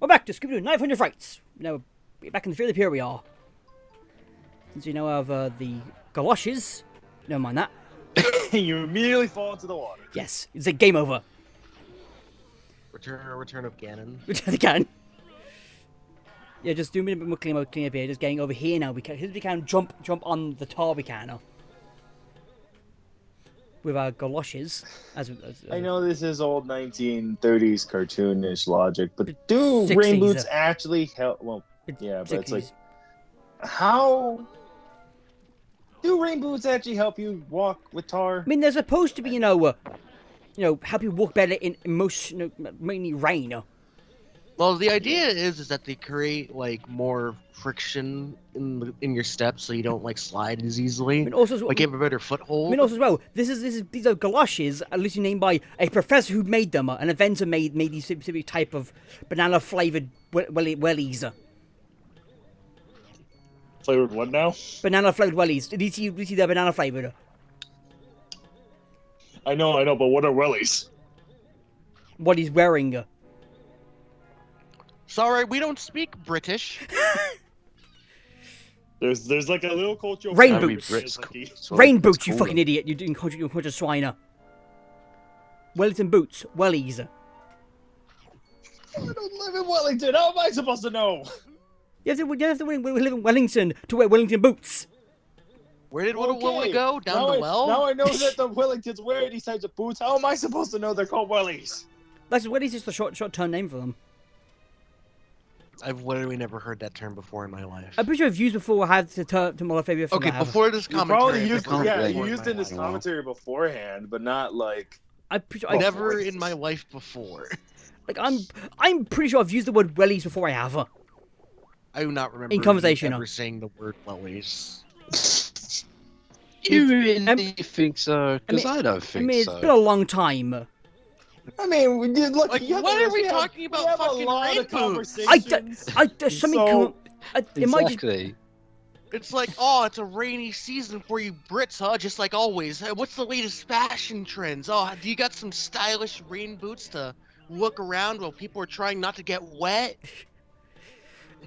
We're back to Scooby 900 Frights. Now, back in the field of here we are. Since we now have the galoshes. Never mind that. You immediately fall into the water. Yes, it's a game over. Return of Ganon. Return again. Yeah, just doing a bit more clean up here. Just getting over here now. We can jump on the tar. We can now. With our galoshes. I know this is old 1930s cartoonish logic, but do 60s, rain boots actually help? Well, yeah, but it's like, how do rain boots actually help you walk with tar? I mean, they're supposed to be, help you walk better in most, mainly rain. Well, the idea is that they create like more friction in your steps, so you don't like slide as easily. I mean, also, like you have a better foothold. I mean, also as well, these are galoshes, at least named by a professor who made them. An inventor made these specific type of banana flavored wellies. Flavored what now? Banana flavored wellies. Did you see the banana flavored? I know, but what are wellies? What he's wearing. Sorry, we don't speak British. There's like a little culture. Rain boots. Rain boots, you fucking idiot. You're doing culture swiner. Wellington boots. Wellies. I don't live in Wellington. How am I supposed to know? You have to live in Wellington to wear Wellington boots. Where did Willie go? Down the well? Now I know that the Wellingtons wear these types of boots. How am I supposed to know they're called wellies? That's wellies is just a short-term name for them. I've literally never heard that term before in my life. I'm pretty sure I've used before. I had to turn to more favorite. Okay, before this commentary, you used in this commentary beforehand, but not like. I'm pretty sure never in my life before. Like I'm pretty sure I've used the word wellies before I have. I do not remember in conversation ever saying the word wellies. You really think so? Because I don't think so. I mean, it's been a long time. I mean, look. Like, what are we talking about? Fucking rain boots. There's something. It might just. It's like, oh, it's a rainy season for you Brits, huh? Just like always. What's the latest fashion trends? Oh, do you got some stylish rain boots to look around while people are trying not to get wet?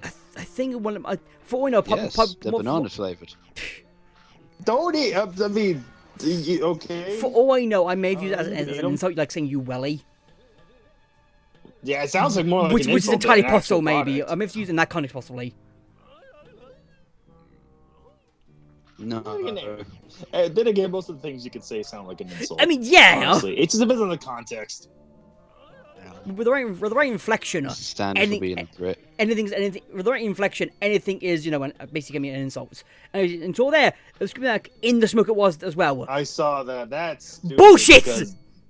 I think one of my, they're banana flavored. Don't eat. I mean, okay. For all I know, I may have used it as an insult, like saying you welly. Yeah, it sounds like more like which is entirely possible, maybe. Product. I may have used it in that context, possibly. No. Then again, most of the things you could say sound like an insult. I mean, yeah. Honestly, it just depends on the context. With the right inflection, Standard for being a Brit. Anything with the right inflection, anything is basically an insult. And until there, it was like in the smoke it was as well. I saw that. That's bullshit.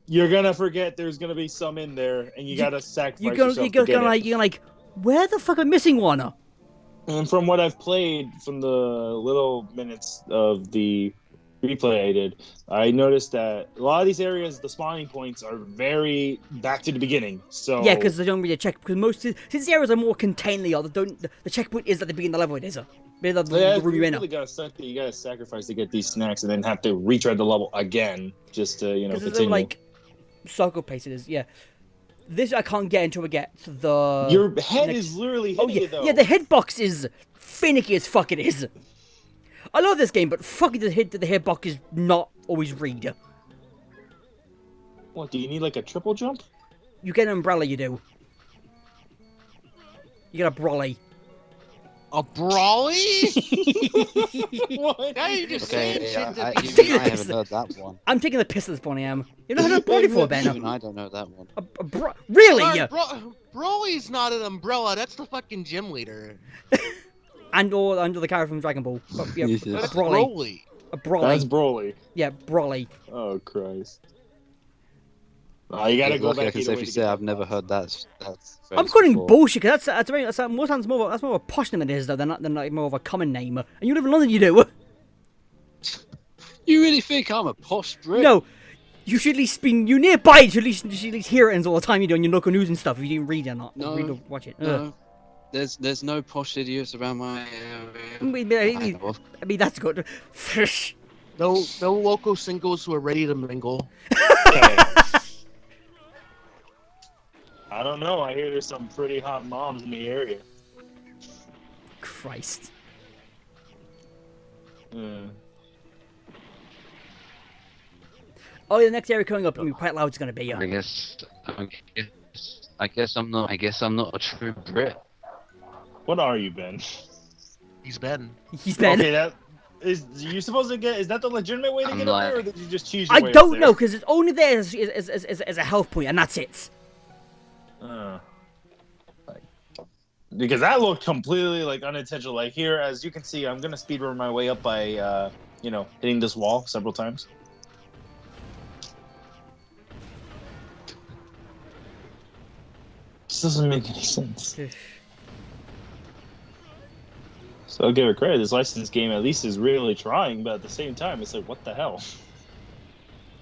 You're gonna forget there's gonna be some in there, and you gotta sacrifice yourself. You're like, where the fuck am I missing one? And from what I've played, from the little minutes of the replay I did, I noticed that a lot of these areas, the spawning points are very back to the beginning. So yeah, because they don't really check. Because since the areas are more contained, the checkpoint is at the beginning of the level. It is the room you're in. You gotta sacrifice to get these snacks, and then have to retread the level again just to continue. Like circle places, yeah. This I can't get until we get to the. Your head is literally hitting you, though. Yeah, the hitbox is finicky as fuck. It is. I love this game, but fucking the hitbox is not always read. What, do you need like a triple jump? You get an umbrella, you do. You get a brolly. A brawly? What? Now you just Okay, saying shit I haven't heard that one. I'm taking the piss at this point, I am. You know how to brawly for, Ben? Even I don't know that one. Really? Broly's not an umbrella, that's the fucking gym leader. Or under the character from Dragon Ball. But, yeah, That's Broly. A Broly. That's Broly. Yeah, Broly. Oh, Christ. You gotta go back. Because if you say I've never heard that. I'm calling bullshit. Cause that's more of a posh name than it is though. Than like more of a common name. And you live in London, you do. You really think I'm a posh Brit? No, you should at least be nearby. You should at least hear it all the time. You do on your local news and stuff. If you didn't read it or not, read or watch it. No, there's no posh idiots around my area. I mean that's good. No local singles who are ready to mingle. Okay. I don't know. I hear there's some pretty hot moms in the area. Christ. Oh, the next area coming up, I mean, quite loud it's gonna be. I guess I'm not a true Brit. What are you, Ben? He's Ben. He's Ben. Okay, that is. You supposed to get? Is that the legitimate way to I'm get up there, or like- did you just choose? Your I way up don't there? know, because it's only there as a health point, and that's it. Because that looked completely like unintentional. Like here, as you can see, I'm gonna speedrun my way up by, hitting this wall several times. This doesn't make any sense. So I'll give it credit. This licensed game at least is really trying, but at the same time, it's like, what the hell?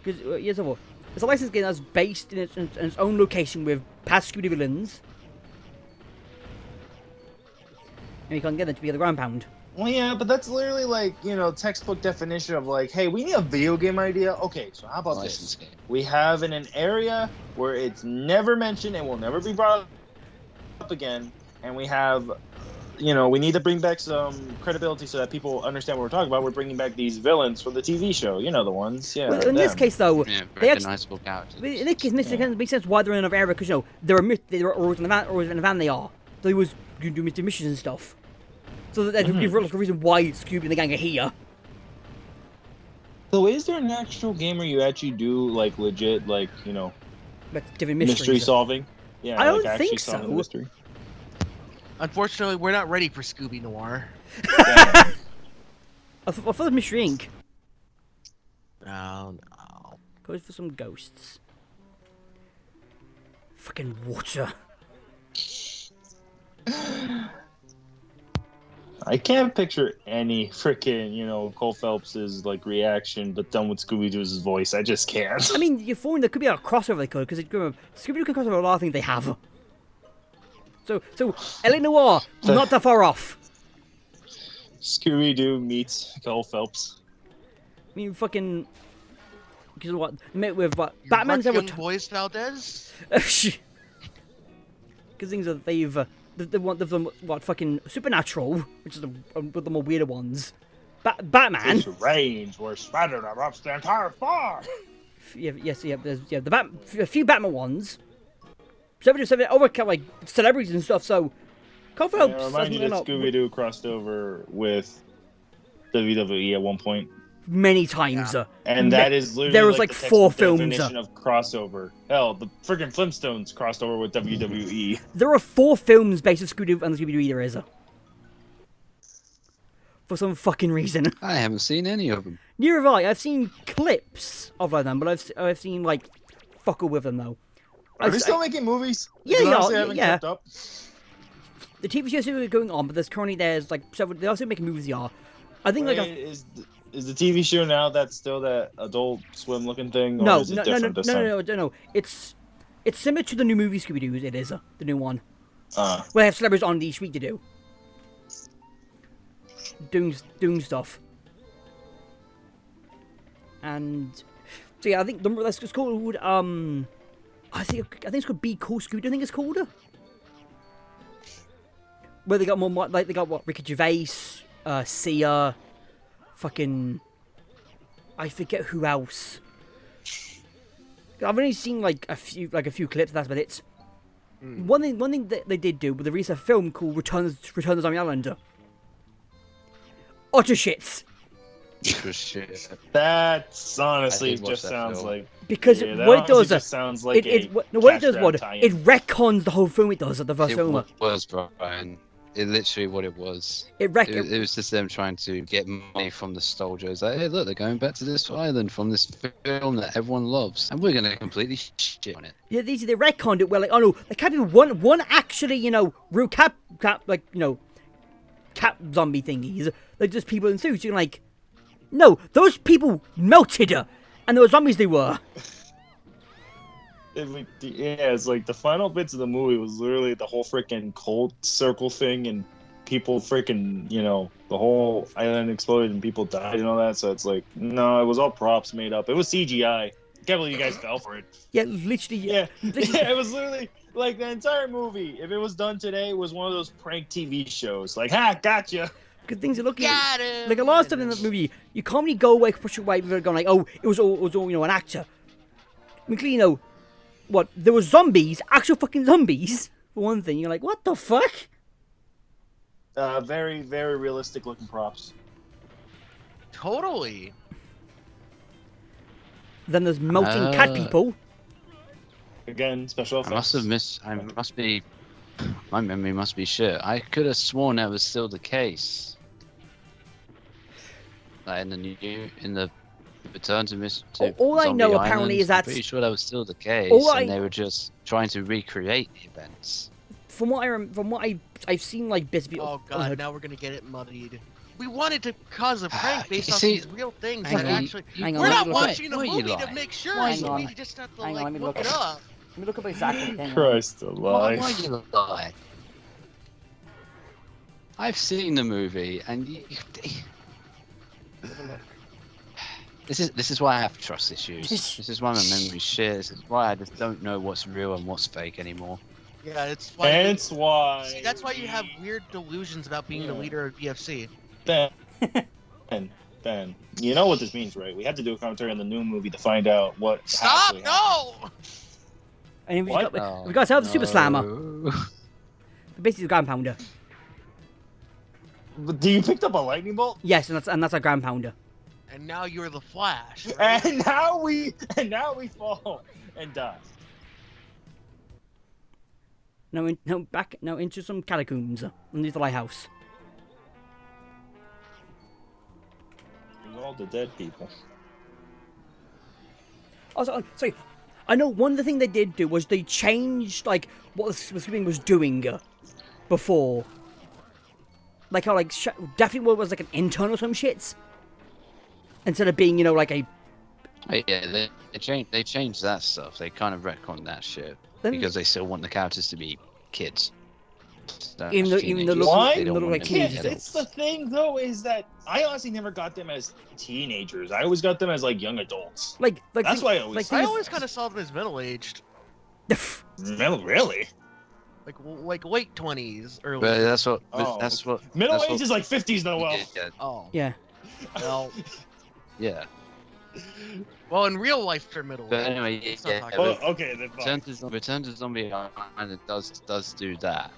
Because, yes, it's a licensed game that's based in its own location with past Scooby villains. And you can't get them to be the ground pound. Well, yeah, but that's literally like, textbook definition of like, hey, we need a video game idea. Okay, so how about this? License game. We have in an area where it's never mentioned and will never be brought up again, and we have, we need to bring back some credibility so that people understand what we're talking about. We're bringing back these villains from the TV show. You know the ones, yeah. Well, in this them. case, though, Yeah, they recognizable characters. in this case, it makes sense why they're in another area, because, they're always in a van they are. So they was doing missions and stuff. So that's a reason why Scooby and the gang are here. So is there an actual game where you actually do like legit like But different mysteries. mystery solving? Yeah, I don't like actually think solving so. the mystery. Unfortunately, we're not ready for Scooby Noir. Damn. I thought it was Mystery Inc. No, no. Goes for some ghosts. Fucking water. I can't picture any freaking, Cole Phelps's like reaction, but done with Scooby Doo's voice. I just can't. I mean, you're forming there could be a crossover they could, because Scooby-Doo can cross over a lot of things they have. So LA Noir, not that far off. Scooby Doo meets Cole Phelps. I mean, fucking... Because what? With what? Batman's ever... Young Boys Valdez? Because things that they've done what, fucking Supernatural, which is one of the more weirder ones. Batman. It's range where Spider erupts the entire farm. There's a few Batman ones. Seven over like celebrities and stuff. So, Cole Phelps Yeah, remind you that Scooby Doo crossed over with WWE at one point. many times. Yeah. And that is literally there was like like the 4 textbook films. definition of crossover. Hell, the friggin' Flintstones crossed over with WWE. There are 4 films based on Scooby-Doo and the Scooby-Doo there is. For some fucking reason. I haven't seen any of them. Neither have I. I've seen clips of them, but I've seen like fuck all with them though. Are they still making movies? Yeah, Because yeah, honestly, I haven't yeah. kept up. The TV shows are going on, but there's like several. They're also making movies. Yeah, I think like Wait, is the TV show now that's still that Adult Swim looking thing? Or no, is it no, different this time? no. It's similar to the new movie Scooby-Doo. It is the new one. Uh, Where they have celebrities on each week to doing stuff. And so yeah, I think it's called I think it's called Be Cool Scooby. I think it's called. Where they got more like they got what Ricky Gervais, Sia, fucking I forget who else. I've only seen like a few clips. That's about it. One thing that they did do with the recent film called Return of Zombie Island. Utter shits. Shit. that's honestly I did watch just that sounds film. like Because that what it honestly does, just sounds like what it does, cash grab it tie-in. retcons the whole film. It does at the first It film. was, Brian. It literally what it was. It It was just them trying to get money from nostalgia. It's like, hey, look, they're going back to this island from this film that everyone loves, and we're gonna completely shit on it. Yeah, they retconned it. Well, like, oh no, there can't be one actually, real cat zombie thingies. They're just people in suits. You're like, no, those people melted, and there were zombies. They were. It's like the final bits of the movie was literally the whole freaking cold circle thing, and people freaking, the whole island exploded and people died and all that. So it's like, no, it was all props made up. It was CGI. I can't believe you guys fell for it. Yeah, literally. Yeah, it was literally like the entire movie, if it was done today, was one of those prank TV shows. Like, ha, gotcha. Because things are looking Got him! like a lot of stuff in that movie. You can't really go away, push away, without going like, oh, it was all an actor. I mean, clearly, what? There were zombies, actual fucking zombies. For one thing, you're like, what the fuck? Very, very realistic looking props. Totally. Then there's melting cat people. Again, special effects. My memory must be shit. I could have sworn that was still the case. Like in the Return to All I know Zombie apparently Island, is that I'm pretty sure that was still the case, and they were just trying to recreate the events. From what I've seen, like bits of it. Oh god, now we're gonna get it muddied. We wanted to cause a prank based off see- these real things Hang that on, actually. hang on, We're let not me look at watching a Why you movie to lie? make sure. Hang So on. we just have to Hang on, let like me look look it at it. up. Let me look up exactly. Hang on. Christ Why alive. you lie? I've seen the movie, and this is why I have trust issues. This is why my memory's shit. This is why I just don't know what's real and what's fake anymore. Yeah, it's why. Hence why. See, that's why you have weird delusions about being the leader of BFC. Ben, you know what this means, right? We have to do a commentary on the new movie to find out what. Stop! actually No! And we What? got ourselves a super slammer. No. Basically, a ground pounder. happened. Do you picked up a lightning bolt? Yes, and that's a ground pounder. And now you're the Flash. Right? And now we fall and die. Now into some catacombs underneath the lighthouse. All the dead people. Also, sorry, I know one of the things they did do was they changed like what the Scooby was doing before. Like how like definitely was like an intern or some shits. Instead of being, like a. Yeah, they changed that stuff. They kind of retconned that shit because they still want the characters to be kids. Even though What? look like Yeah, teenagers. it's the thing though is that I honestly never got them as teenagers. I always got them as like young adults. Like That's why I always. I always kind of saw them as middle-aged, Really? like late 20s, early. But that's what. Oh. That's what. Middle that's age what- is like 50s, Noel. Yeah. Oh, Yeah. well, Yeah. well, in real life they're middle-aged. But anyway, Let's not yeah. talk Well, about it. okay, then fine. Return to Zombie Island does do that.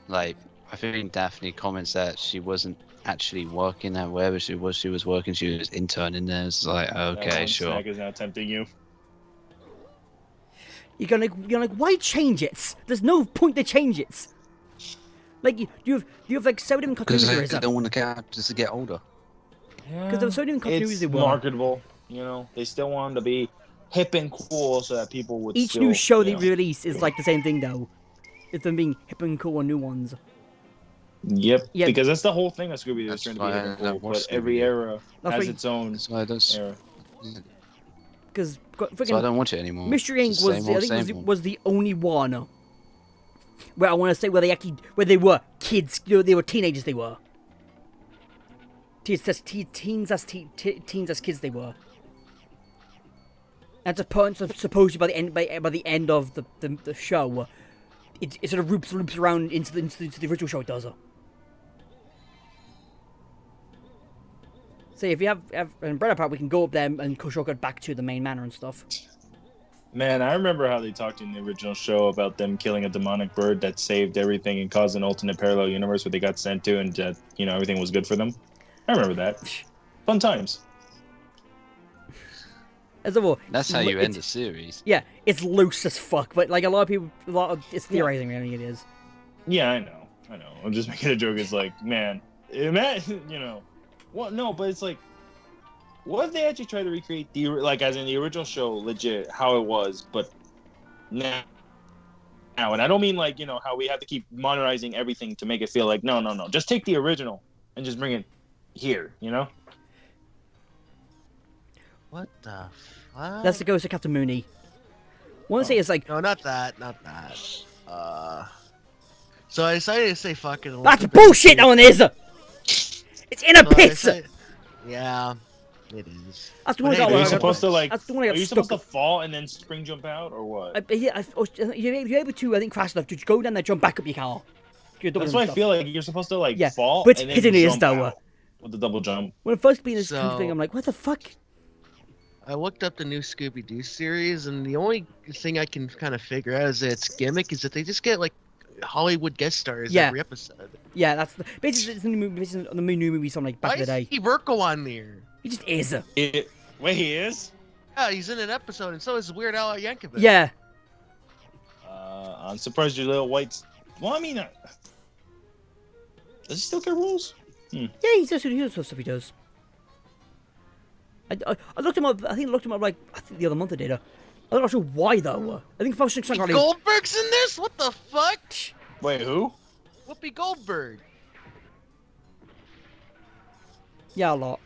Like, I think Daphne comments that she wasn't actually working at wherever she was working. She was interning there. It's like, okay, sure. Snack is now tempting you. You're like, why change it? There's no point to change it. Like you have like so different Because continuities. they don't want the characters to get older. Because there were so different continuities It's they were. marketable, They still wanted to be hip and cool so that people would. Each still, new show they know. release is like the same thing though. It's them being hip and cool and new ones. Yep. Yeah. Because that's the whole thing of Scooby. They're That's trying to why be I hip and don't cool, watch but every Scooby. era That's has why- its own That's why I don't. era. Because So I freaking don't watch it anymore. Mystery It's Inc. the was same I old, think same old. was the only one where I want to say where they were kids. They were teenagers. They were teens as kids. They were. And to point supposedly by the end of the show, it sort of loops around into the original show. It does. So if you have an umbrella part, we can go up there and shortcut back to the main manor and stuff. Man, I remember how they talked in the original show about them killing a demonic bird that saved everything and caused an alternate parallel universe where they got sent to, and everything was good for them. I remember that. Fun times. As a whole, That's how you end the series. Yeah, it's loose as fuck, but like a lot of it's theorizing. Really, it is. Yeah, I know. I'm just making a joke. It's like, man, well, no, but it's like, what if they actually try to recreate as in the original show, legit how it was, but now, and I don't mean like how we have to keep modernizing everything to make it feel like no, just take the original and just bring it here, What the fuck? That's the ghost of Captain Mooney. Want to say it's like No, not that. So I decided to say fucking. that's bullshit. That one is. It's in a So I pit. decided- Yeah. It is. That's the one I But got. hey, Are you I got- supposed to like? That's the one I Are got you supposed stuck. to fall and then spring jump out, or what? Yeah, you're able to. I think fast enough to just go down there, jump back up your car. That's why I feel like you're supposed to like Yeah, fall but and then hidden is jump though. out with the double jump. When I first being this So- thing, I'm like, what the fuck? I looked up the new Scooby Doo series, and the only thing I can kind of figure out is its gimmick is that they just get like Hollywood guest stars Yeah. every episode. Yeah, that's basically it's the new movie, based on the new movie from like back Why in the day. is Steve Urkel on there? He just is. Wait, he is. Yeah, he's in an episode, and so is Weird Al Yankovic. Yeah, I'm surprised your little whites. Well, I mean, does he still get rules? yeah, he does stuff he does. I looked him up. I think I looked him up like the other month I did. I'm not sure why though. I think Fox Whoopi Goldberg's in this? What the fuck? Wait, who? Whoopi Goldberg. Yeah, a lot.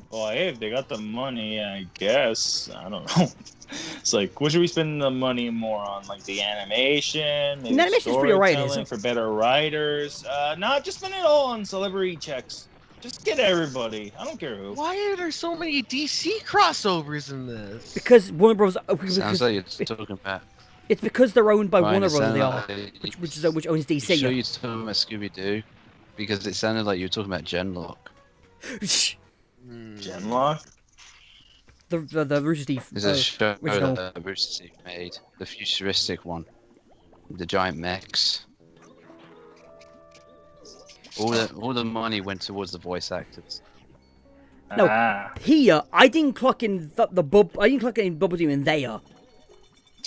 Well, hey, if they got the money, I guess. I don't know. It's like, what should we spend the money more on? Like the animation? Maybe The animation's pretty alright, isn't storytelling it? for better writers? No, just spend it all on celebrity checks. Just get everybody. I don't care who. Why are there so many DC crossovers in this? Because Warner Bros. Sounds like you're talking about. It's because they're owned by Ryan, Warner it Bros. sounded They are, like- which owns You DC. sure you're talking about Scooby Doo? Because it sounded like you were talking about Genlock. Genlock? the Rooster Teeth. There's a show original. that Rooster Teeth made, the futuristic one, the giant mechs. All the money went towards the voice actors. No. Ah. Here, I didn't clock in I didn't clock in Bubble Team in there.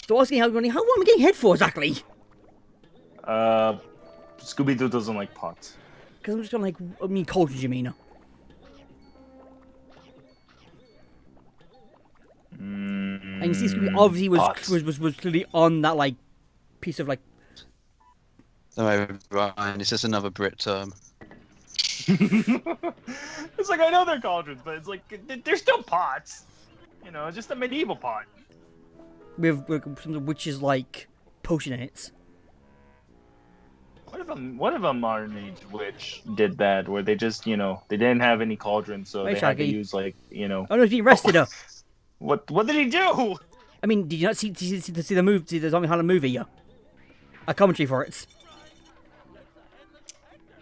So I was asking how am I getting head for exactly? Scooby Doo doesn't like pots. Because I'm just going like, I mean, cultures, you mean? And you see, Scooby obviously Pots. was clearly on that like piece of like. No, Ryan, it's just another Brit term. It's like, I know they're cauldrons, but it's like they're still pots. You know, just a medieval pot. With some witches like potion in it. What if a modern age witch did that, where they just, you know, they didn't have any cauldrons, so Hey, they had to Shaggy. use like, you know, Oh no, he's being arrested. what did he do? I mean, did you not see the movie, see the Zombie Island movie? A commentary for it.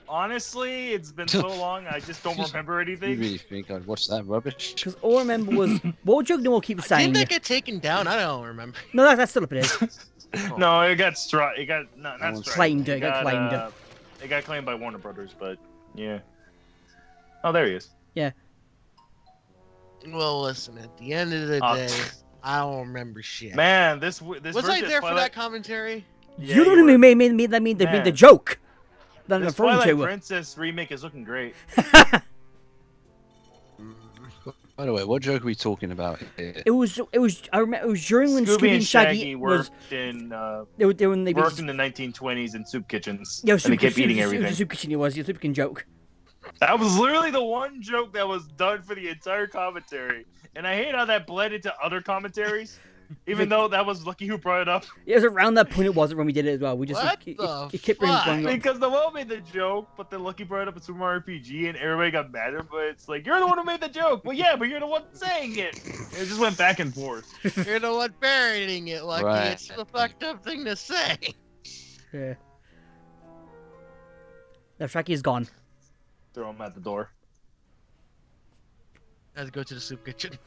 Honestly, it's been so long, I just don't remember You anything. really think I'd watch that rubbish? Because all I remember was what joke no one keeps saying. Didn't that get taken down? I don't remember. No, that's still up it is. No, it got struck. It got not Someone struck. claimed it, got claimed. It got claimed by Warner Brothers, but yeah. Oh, there he is. Well, listen. At the end of the day, I don't remember shit. Man, this Was version I of there for Twilight- that commentary? Yeah, You're the one you who were. made the Man. joke. That I'm This referring Twilight to. Princess remake is looking great. By the way, what joke are we talking about here? It was. I remember. It was during when Scooby and Shaggy Shaggy was. worked in They were when they worked in the 1920s in soup kitchens, Yeah, and they kept eating It was everything. a soup kitchen. It was a soup kitchen joke. That was literally the one joke that was done for the entire commentary, and I hate how that bled into other commentaries. Even though that was Lucky who brought it up, It was around that point it wasn't when we did it as well. We just What it the kept fuck? bringing up. because the one made the joke, but then Lucky brought it up in Super Mario RPG, and everybody got mad at him. But it's like, you're the one who made the joke. Well, yeah, but you're the one saying it. It just went back and forth. You're the one parodying it, Lucky. Right. It's the fucked up thing to say. Yeah. Now Shaggy is gone. Throw him at the door. I had to go to the soup kitchen.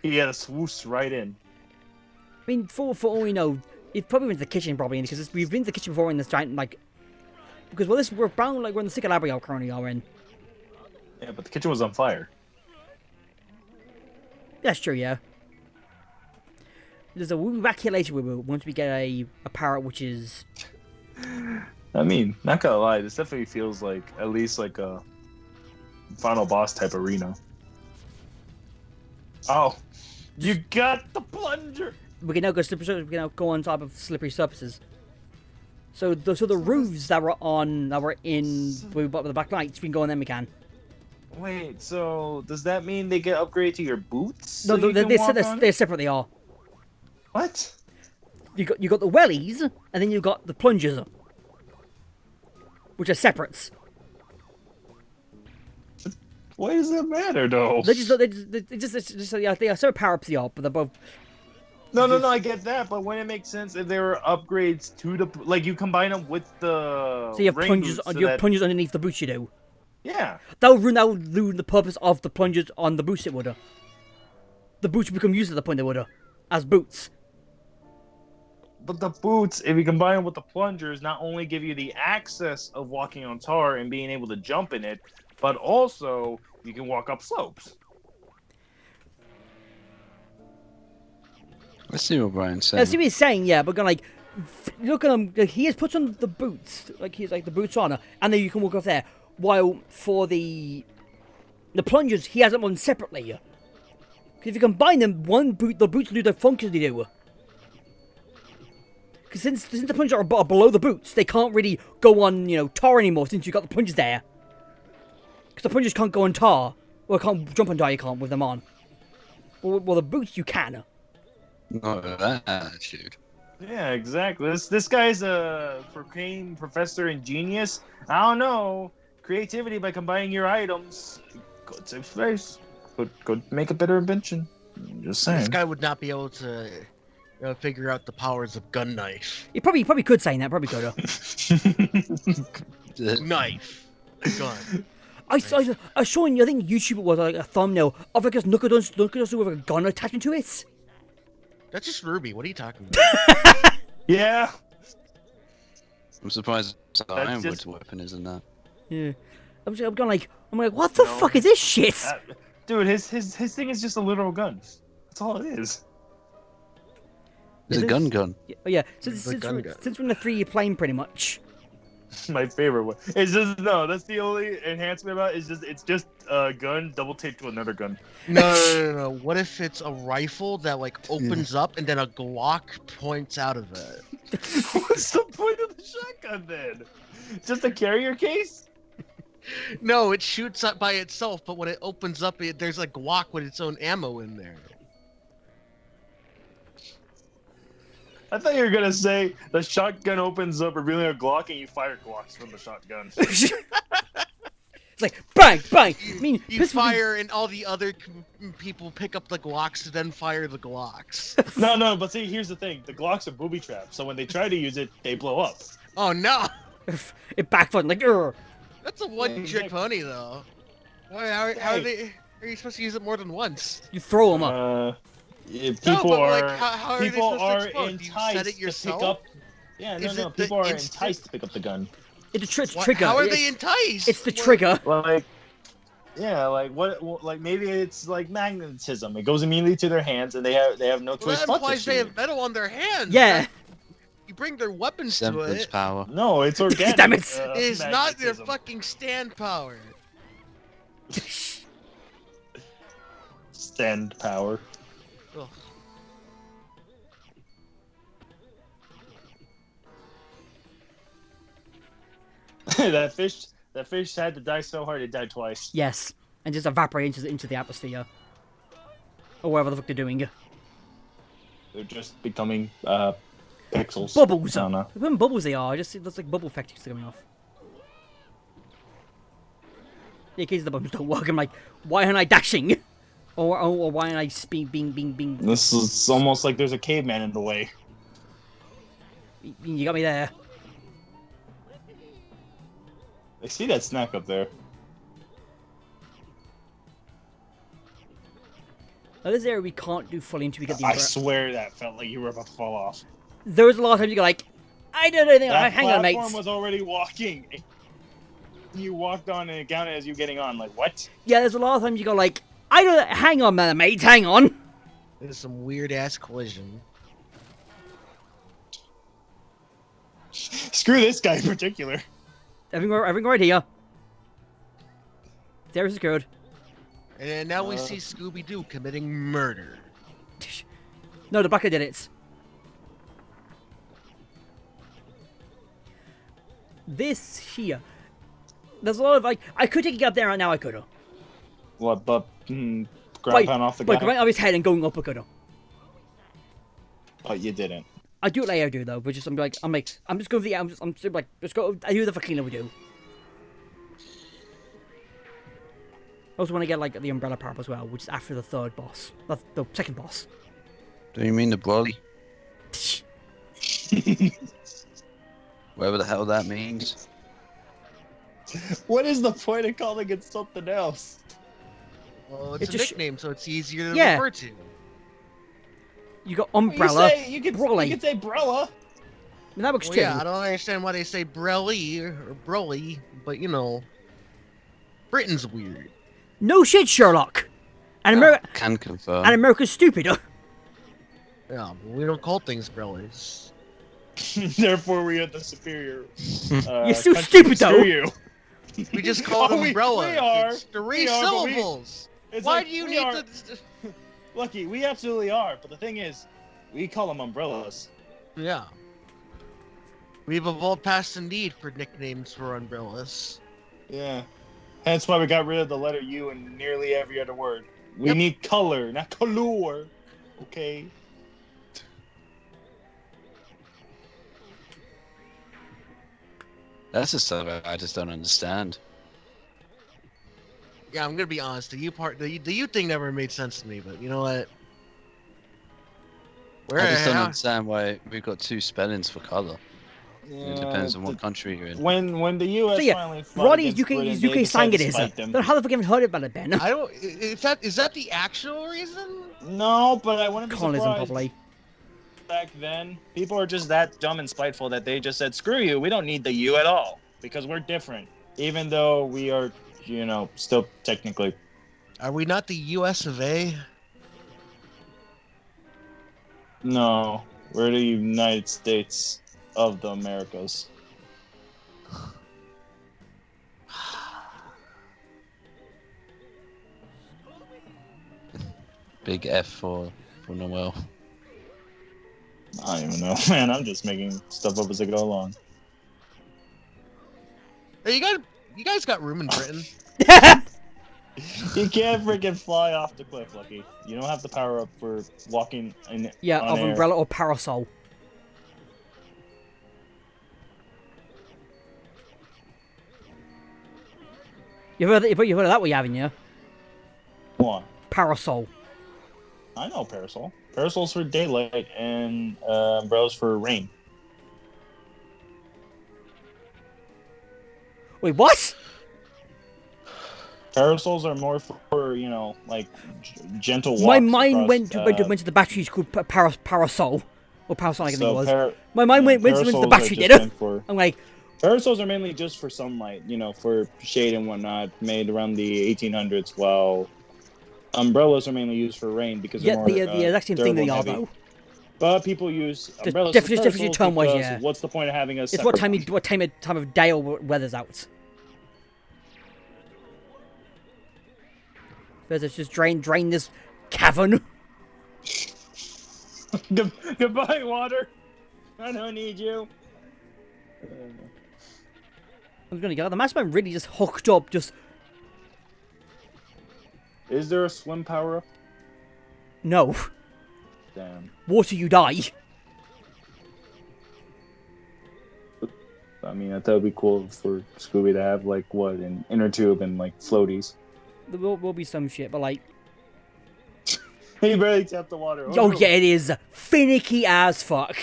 He had a swoosh right in. I mean, for all we know, it probably went to the kitchen probably because we've been to the kitchen before in this giant like. Because well, we're bound like we're in the second lab we currently are in. Yeah, but the kitchen was on fire. That's true, yeah. We'll be back here later once we get a parrot, which is. I mean, not gonna lie, this definitely feels like at least like a final boss type arena. Oh, you got the plunger. We can now go slippery. We can now go on top of slippery surfaces. So the roofs that were in where we bought the back lights, we can go on them. We can. Wait, so does that mean they get upgraded to your boots? No, so you can walk on they're it? separate. They are. What? You got the wellies, and then you got the plungers, which are separate. Why does that matter, though? They are so power ups they are, but they're both. No, I get that, but wouldn't it make sense if there were upgrades to the like you combine them with the So you have rain plungers. boots so You have that- plungers underneath the boots. You do. Yeah, That would ruin the purpose of the plungers on the boots. It would. The boots would become useless at the point they would, as boots. but the boots, if you combine them with the plungers, not only give you the access of walking on tar and being able to jump in it, but also you can walk up slopes. Let's see what Brian's I saying. see what he's saying, yeah, but like, look at him. Like, he has puts on the boots, like he's like the boots on, and then you can walk off there. While for the plungers, he has them on separately. Because if you combine them, the boots do the functions they do. Because since the plungers are below the boots, they can't really go on, tar anymore since you got the plungers there. Because the plungers can't go on tar. Well, can't jump on tar, you can't with them on. Well, the boots you can. Not with that attitude. Yeah, exactly. This guy's a proclaimed professor and genius. I don't know. Creativity by combining your items could save space. Could make a better invention. Just saying. This guy would not be able to figure out the powers of gun knife. He probably could say that, probably could. Knife. Gun. I saw in, I think YouTube it was like a thumbnail of like a Knuckledus with a gun attachment to it. That's just Ruby. What are you talking about? Yeah. I'm surprised That's Ironwood's weapon isn't that. Yeah. I'm going like, what the fuck is this shit? Dude, his thing is just a literal gun. That's all it is. It's a gun. Yeah, since The gun gun. we're in the 3-year plane, pretty much. My favorite one. It's just no. That's the only enhancement about it. It's just a gun double taped to another gun. No. What if it's a rifle that like opens up and then a Glock points out of it? What's the point of the shotgun then? Just a carrier case? No, it shoots up by itself, but when it opens up, there's a Glock with its own ammo in there. I thought you were gonna say the shotgun opens up, revealing a Glock, and you fire Glocks from the shotgun. It's like bang, bang. I mean, You piss me- fire, and all the other people pick up the Glocks to then fire the Glocks. No, but see, here's the thing: the Glocks are booby traps, so when they try to use it, they blow up. Oh no! It backfired like, Urgh. That's a one-trick exactly. pony, though. How are they? Are you supposed to use it more than once? You throw them up. People like, are how are they people supposed to are explode? Do you set enticed it to yourself? pick up. Yeah, Is no. it the People are instant- enticed to pick up the gun. It's a What- trigger. How are It's- they enticed? It's the trigger. Like, yeah, like what? Like maybe it's like magnetism. It goes immediately to their hands, and they have no Well, choice that but to implies they shoot have metal on their hands. Yeah. You bring their weapons to Semblance it. power. it. No, it's organic. Damn it. It's not their magnetism. fucking stand power. Stand power. Ugh. that fish had to die so hard it died twice. Yes, and just evaporate into the atmosphere, or whatever the fuck they're doing. They're just becoming pixels. Bubbles. I don't know. When bubbles they are, just that's like bubble effects coming off. Yeah, in case the bubbles don't work, I'm like, why aren't I dashing? Or why aren't I being? This is almost like there's a caveman in the way. You got me there. I see that snack up there. Now, this area we can't do fully until we get the. I swear that felt like you were about to fall off. There was a lot of times you go like, I don't know anything. That Hang on, platform mates. was already walking. You walked on and it counted as you getting on. Like what? Yeah, there's a lot of times you go like, I don't. Hang on, man, mates. Hang on. There's some weird ass collision. Screw this guy in particular. Everything right here. There's good. And now we see Scooby Doo committing murder. No, the Blacker did it. This here. There's a lot of like. I could take it up there right now. I could have. What? But ground pound off the guy. Like right off his head and going up. I could have. But you didn't. I do it later, I do though. But just I'm just going for the. I'm just like let's go. I do the fucking we do. also want to get like the umbrella power up as well, which is after the third boss, the second boss. Do you mean the brolly? Whatever the hell that means. What is the point of calling it something else? Well, It's it's a just- nickname, so it's easier to Yeah. refer to. You got umbrella, You could brolly. say brella. And that works Well, too. yeah, I don't understand why they say Brelly or Broly, but you know, Britain's weird. No shit, Sherlock. And, Can confirm. and America's stupid. Yeah, but we don't call things Brellies. Therefore, we are the superior. You're so country. stupid, though. Screw you. We just call Oh, them we umbrellas. are. It's three We are, but we- syllables. It's Why like, do you we need are- to? Lucky, we absolutely are. But the thing is, we call them umbrellas. Yeah. We've evolved past the need for nicknames for umbrellas. Yeah. Hence why we got rid of the letter U in nearly every other word. We Yep. need color, not color. Okay. That's just stuff I just don't understand. Yeah, I'm gonna be honest. The U thing never made sense to me, but you know what? Where I just don't how- understand why we've got two spellings for color. Yeah, It depends on what country you're in. When the U.S. So yeah, finally fought Roddy, against UK, Britain, they UK slang it decided to is. spike them. Then how the fuck haven't heard about it, Ben? I don't. Is that the actual reason? No, but I wouldn't be Colonism, surprised. probably. Back then, people are just that dumb and spiteful that they just said, "Screw you, we don't need the U at all because we're different." Even though we are, still technically. Are we not the U.S. of A? No, we're the United States of the Americas. Big F for Noel. I don't even know, man. I'm just making stuff up as I go along. Hey, you guys got room in Britain? You can't freaking fly off the cliff, Lucky. You don't have the power up for walking in. Yeah, on of air. umbrella or parasol. You've heard of that way, haven't you? What? Parasol. I know parasol. Parasol's for daylight and umbrellas for rain. Wait, what? Parasols are more for like gentle walks. My mind across, went to the batteries called parasol. Or parasol, I think it was. My mind went to the parasols battery, are just did it? meant for- I'm like, Parasols are mainly just for sunlight, for shade and whatnot, made around the 1800s, while umbrellas are mainly used for rain because yeah, they're more the exact same thing durable they are, and heavy. though. But people use umbrellas definitely for parasols term-wise, because yeah. what's the point of having a It's separate what time of day or weather's out. Let's just drain this cavern. Goodbye, water. I don't need you. I'm gonna go. The Masterman really just hooked up. Just Is there a swim power up? no Damn. water, you die. I mean, I thought it'd be cool for Scooby to have an inner tube and floaties. There will be some shit, but like, He barely tapped the water. oh no. yeah, it is finicky as fuck.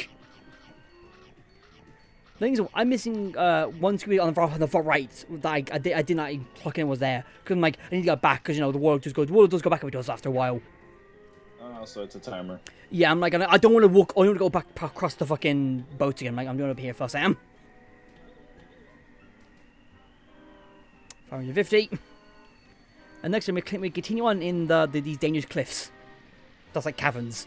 The thing is, I'm missing one Scooby on the far right that I did not even clock in was there. Because I'm like, I need to go back because the world does go back if it does after a while. Oh, so it's a timer. Yeah, I'm like, I don't want to walk. I want to go back across the fucking boat again. Like, I'm doing it up here first, Sam. 550. And next time we continue on in these dangerous cliffs. That's like caverns.